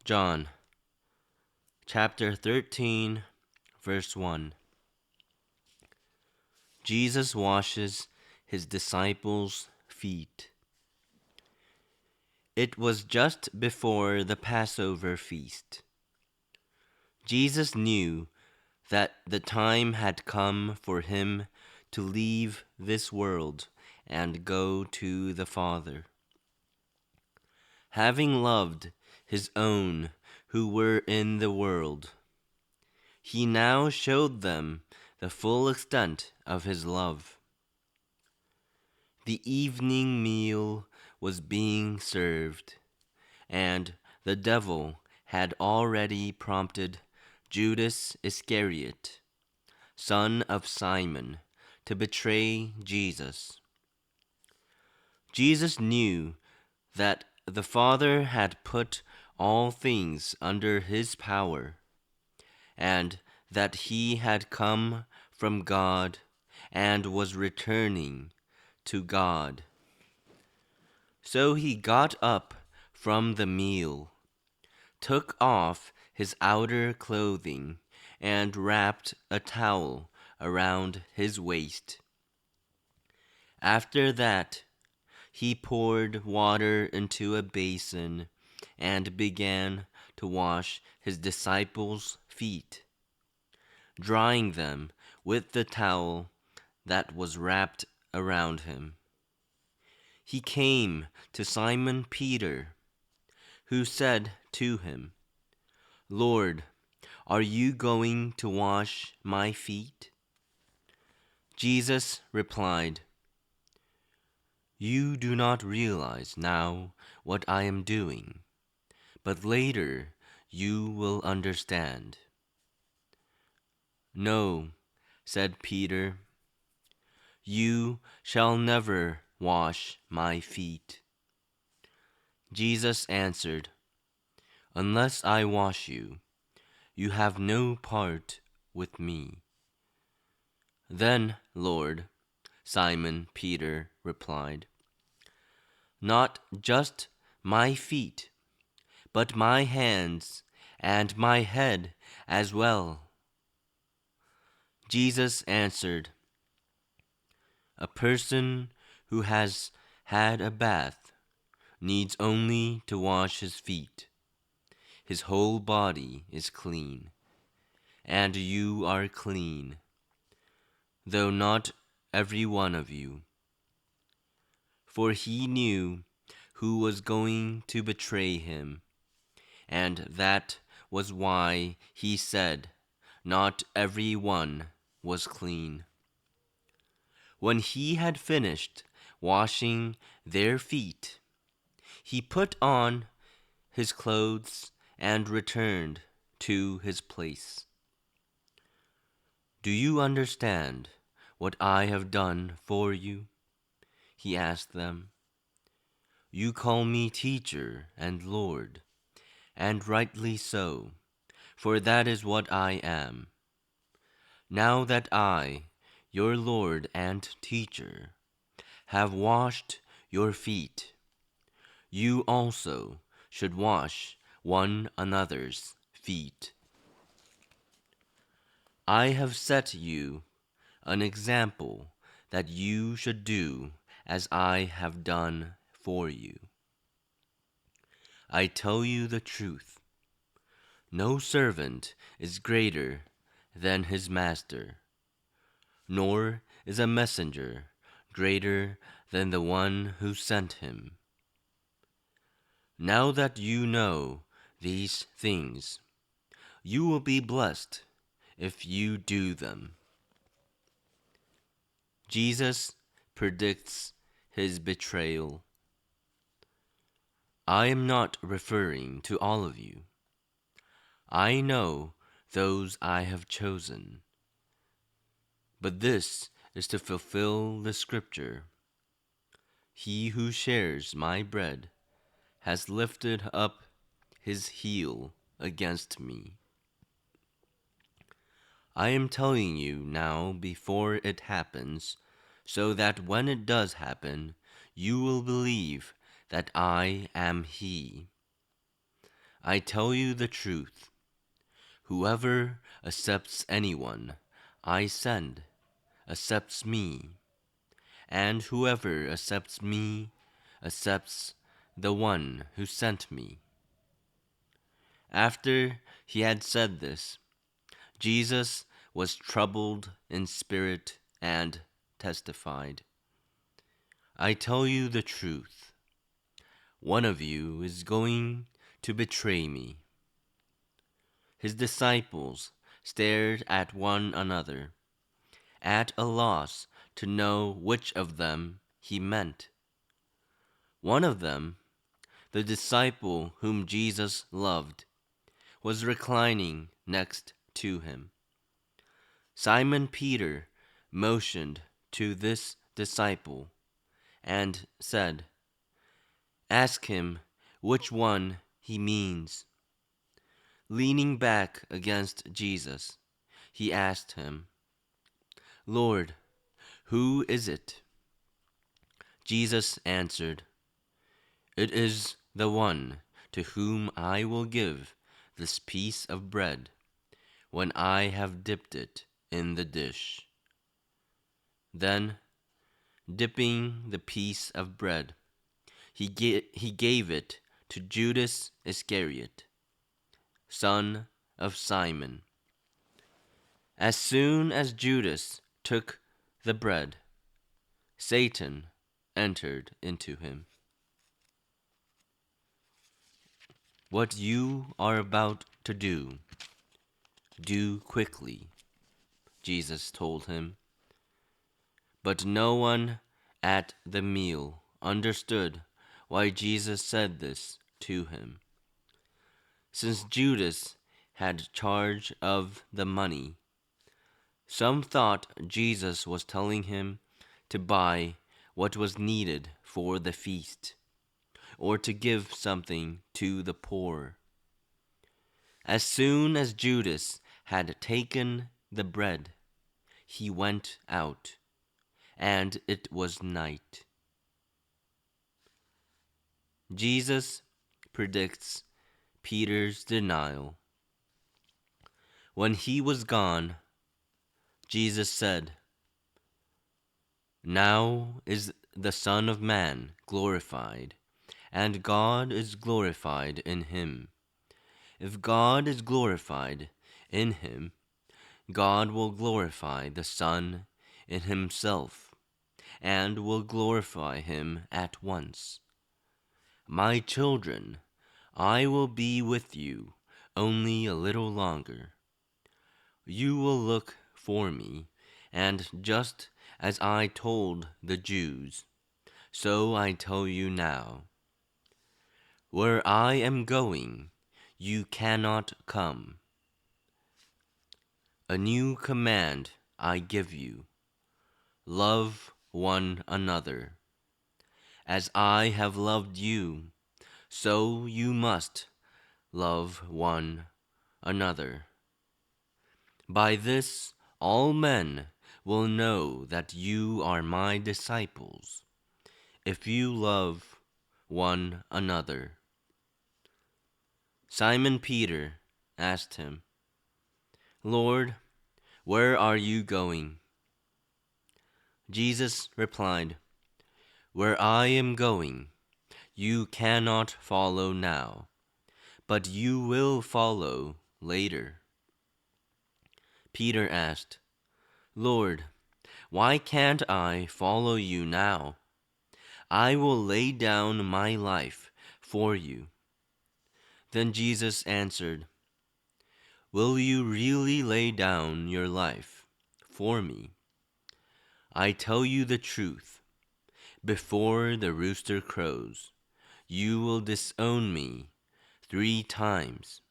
John chapter 13, verse 1. Jesus washes his disciples' feet. It was just before the Passover feast. Jesus knew that the time had come for him to leave this world and go to the Father. Having loved his own who were in the world, he now showed them the full extent of his love. The evening meal was being served, and the devil had already prompted Judas Iscariot, son of Simon, to betray Jesus. Jesus knew that the Father had put all things under his power, and that he had come from God and was returning to God. So he got up from the meal, took off his outer clothing, and wrapped a towel around his waist. After that, he poured water into a basin and began to wash his disciples' feet, drying them with the towel that was wrapped around him. He came to Simon Peter, who said to him, "Lord, are you going to wash my feet?" Jesus replied, "You do not realize now what I am doing, but later you will understand." "No," said Peter, "you shall never wash my feet." Jesus answered, "Unless I wash you, you have no part with me." "Then, Lord," Simon Peter replied, "not just my feet, but my hands and my head as well." Jesus answered, "A person who has had a bath needs only to wash his feet. His whole body is clean, and you are clean, though not every one of you." For he knew who was going to betray him, and that was why he said, "Not every one was clean." When he had finished washing their feet, he put on his clothes and returned to his place. "Do you understand what I have done for you?" he asked them. "You call me teacher and Lord, and rightly so, for that is what I am. Now that I, your Lord and teacher, have washed your feet, you also should wash one another's feet. I have set you an example that you should do as I have done for you. I tell you the truth. No servant is greater than his master, nor is a messenger greater than the one who sent him. Now that you know these things, you will be blessed if you do them." Jesus predicts his betrayal. "I am not referring to all of you. I know those I have chosen. But this is to fulfill the scripture: he who shares my bread has lifted up his heel against me." I am telling you now before it happens, so that when it does happen, you will believe that I am he. I tell you the truth. Whoever accepts anyone I send accepts me, and whoever accepts me accepts the one who sent me." After he had said this, Jesus was troubled in spirit and testified, "I tell you the truth. One of you is going to betray me." His disciples stared at one another, at a loss to know which of them he meant. One of them, the disciple whom Jesus loved, was reclining next to him. Simon Peter motioned to this disciple and said, "Ask him which one he means." Leaning back against Jesus, he asked him, "Lord, who is it?" Jesus answered, "It is the one to whom I will give this piece of bread when I have dipped it in the dish." Then, dipping the piece of bread, he gave it to Judas Iscariot, son of Simon. As soon as Judas took the bread, Satan entered into him. "What you are about to do, do quickly," Jesus told him. But no one at the meal understood why Jesus said this to him. Since Judas had charge of the money, some thought Jesus was telling him to buy what was needed for the feast, or to give something to the poor. As soon as Judas had taken the bread, he went out, and it was night. Jesus predicts Peter's denial. When he was gone, Jesus said, "Now is the Son of Man glorified, and God is glorified in him. If God is glorified in him, God will glorify the Son in himself, and will glorify him at once. My children, I will be with you only a little longer. You will look for me, and just as I told the Jews, so I tell you now. Where I am going, you cannot come. A new command I give you: love one another. As I have loved you, so you must love one another. By this all men will know that you are my disciples, if you love one another." Simon Peter asked him, "Lord, where are you going?" Jesus replied, "Where I am going, you cannot follow now, but you will follow later." Peter asked, "Lord, why can't I follow you now? I will lay down my life for you." Then Jesus answered, "Will you really lay down your life for me? I tell you the truth. Before the rooster crows, you will disown me 3 times."